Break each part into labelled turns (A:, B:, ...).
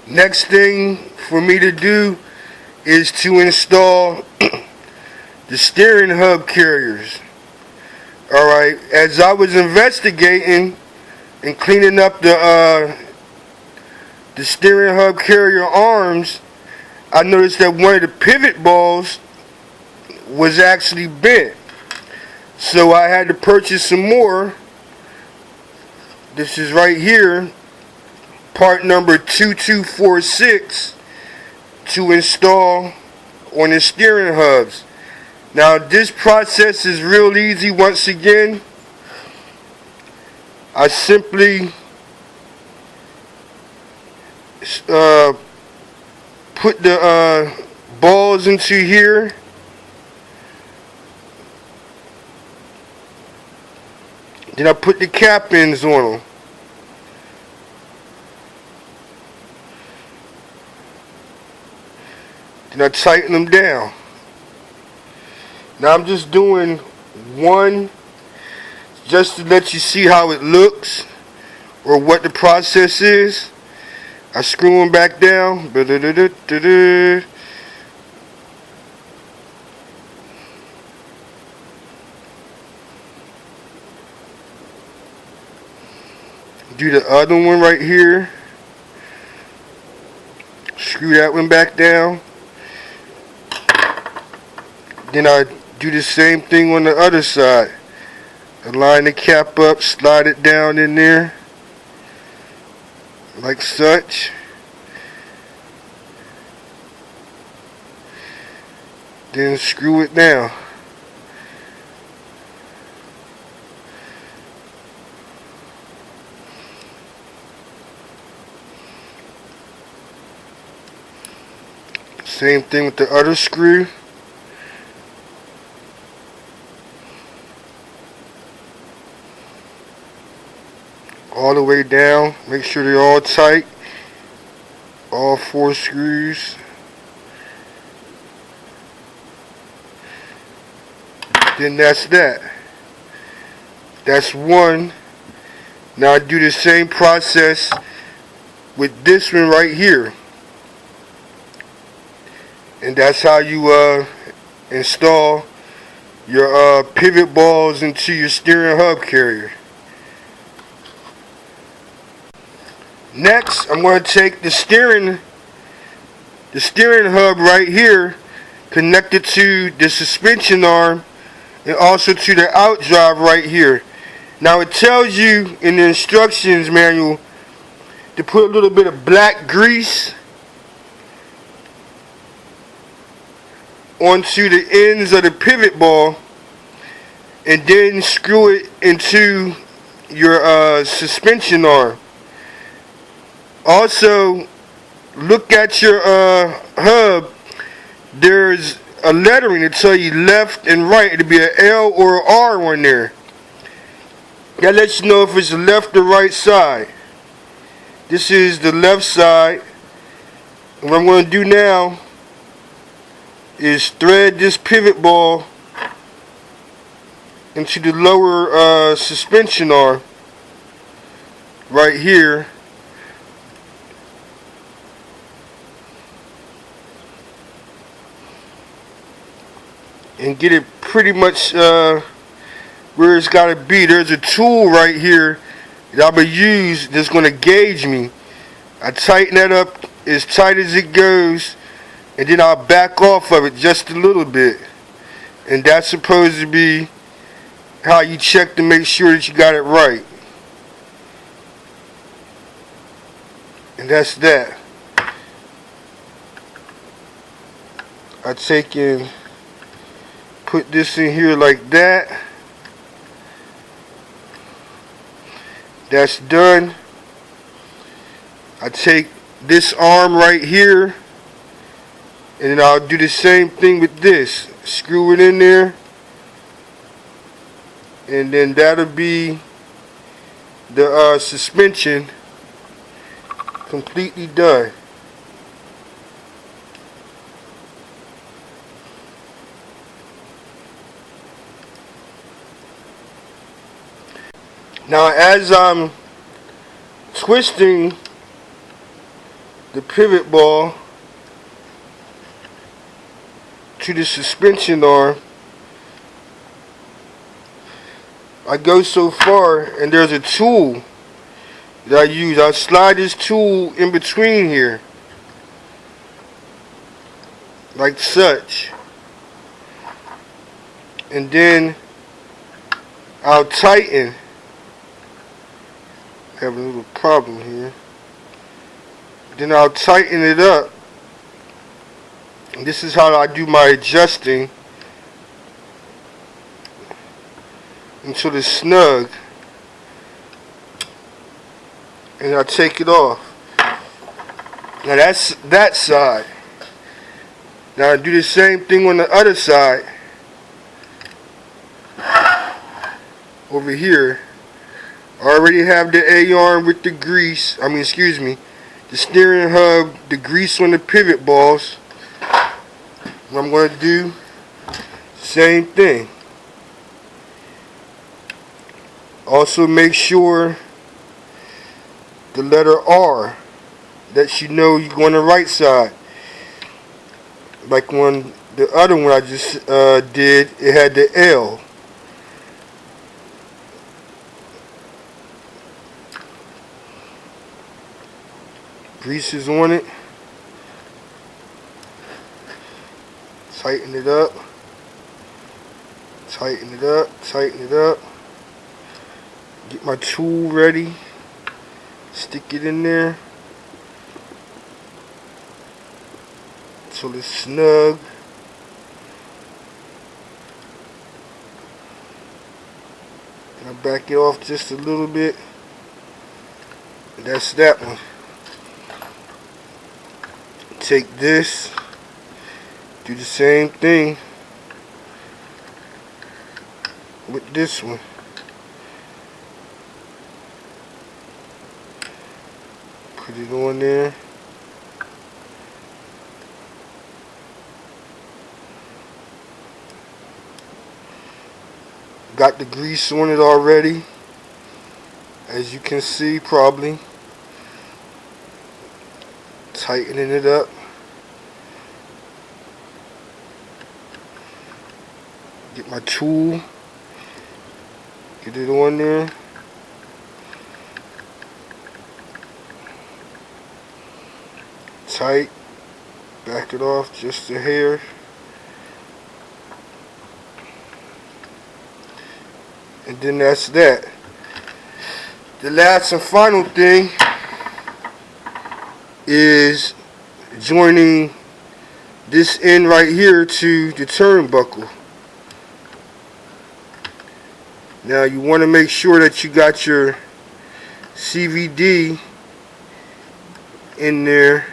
A: Next thing for me to do is to install the steering hub carriers. Alright, as I was investigating and cleaning up the steering hub carrier arms, I noticed that one of the pivot balls was actually bent. So I had to purchase some more. This is right here, part number 2246, to install on the steering hubs. Now this process is real easy. Once again, I simply put the balls into here. Then I put the cap ends on them. Then I tighten them down. Now I'm just doing one just to let you see how it looks or what the process is. I screw them back down. Do the other one right here. Screw that one back down. Then I do the same thing on the other side. Align the cap up, slide it down in there like such. Then screw it down. Same thing with the other screw. All the way down. Make sure they're all tight. All 4 screws. Then that's that. That's one. Now I do the same process with this one right here. And that's how you install your pivot balls into your steering hub carrier. Next, I'm going to take the steering hub right here, connect it to the suspension arm and also to the out drive right here. Now it tells you in the instructions manual to put a little bit of black grease onto the ends of the pivot ball and then screw it into your suspension arm. Also, look at your hub. There's a lettering to tell you left and right. It'll be an L or an R on there. That lets you know if it's the left or right side. This is the left side. And what I'm going to do now is thread this pivot ball into the lower suspension arm right here. And get it pretty much where it's got to be. There's a tool right here that I'm going to use that's going to gauge me. I tighten that up as tight as it goes, and then I'll back off of it just a little bit. And that's supposed to be how you check to make sure that you got it right. And that's that. I take and put this in here like that. That's done. I take this arm right here and then I'll do the same thing with this. Screw it in there and then that'll be the suspension completely done. Now as I'm twisting the pivot ball to the suspension arm. I go so far, and there's a tool that I use. I slide this tool in between here, like such, and then I'll tighten. I have a little problem here. Then I'll tighten it up. And this is how I do my adjusting until it's snug. And I take it off. Now that's that side. Now I do the same thing on the other side. Over here. I already have the A-arm with the grease. The steering hub, the grease on the pivot balls. What I'm going to do, same thing. Also make sure the letter R lets you know you're going the right side. Like when the other one I just did, it had the L. Grease is on it. Tighten it up. Tighten it up. Tighten it up. Get my tool ready. Stick it in there till it's snug. And I back it off just a little bit. And that's that one. Take this, do the same thing with this one. Put it on there. Got the grease on it already, as you can see probably. Tightening it up. Get my tool. Get it on there. Tight. Back it off just a hair. And then that's that. The last and final thing is joining this end right here to the turnbuckle. Now you want to make sure that you got your CVD in there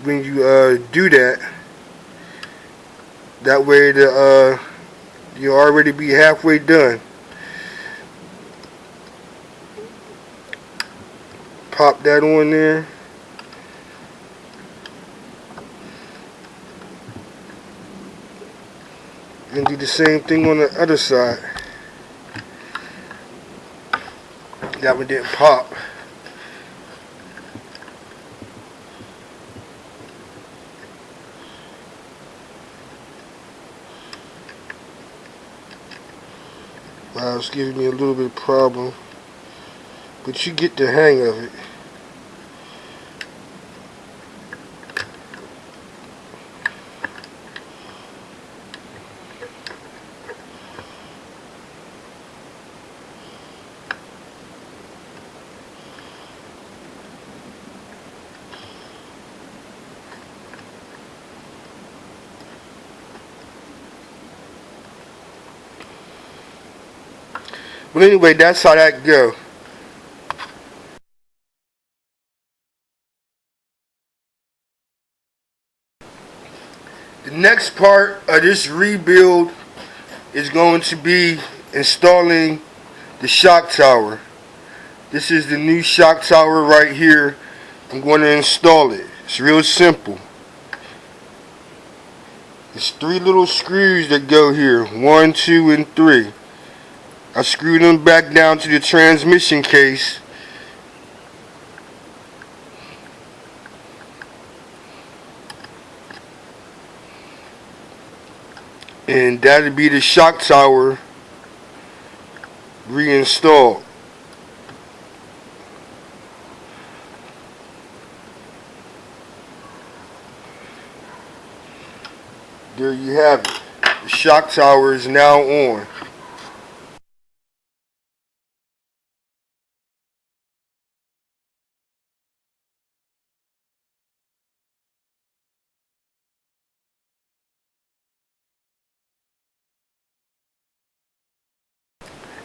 A: when you do that. That way you'll already be halfway done. Pop that on there. And do the same thing on the other side. That one didn't pop. Wow, it's giving me a little bit of problem. But you get the hang of it. But anyway, that's how that go. The next part of this rebuild is going to be installing the shock tower. This is the new shock tower right here. I'm going to install it. It's real simple. There's 3 little screws that go here. 1, 2, and 3. I screwed them back down to the transmission case. And that'll be the shock tower reinstalled. There you have it. The shock tower is now on.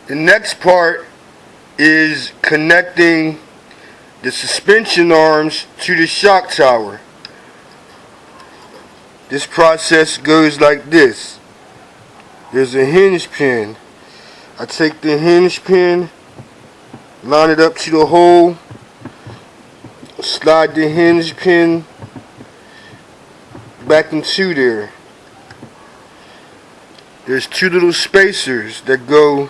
A: The next part is connecting the suspension arms to the shock tower. This process goes like this. There's a hinge pin. I take the hinge pin, line it up to the hole, slide the hinge pin back into there. There's two little spacers that go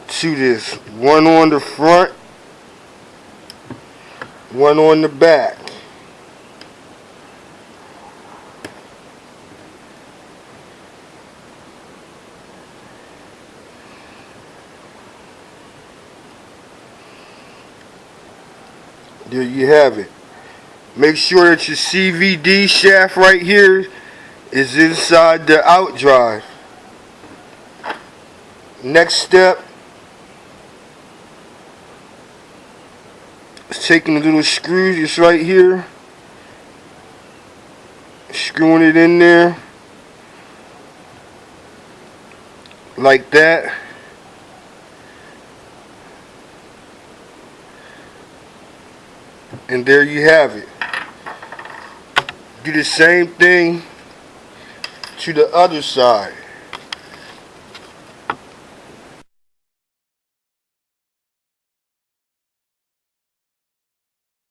A: to this. One on the front, one on the back. There you have it. Make sure that your CVD shaft right here is inside the out drive. Next step is taking the little screw just right here, screwing it in there like that. And there you have it. Do the same thing to the other side.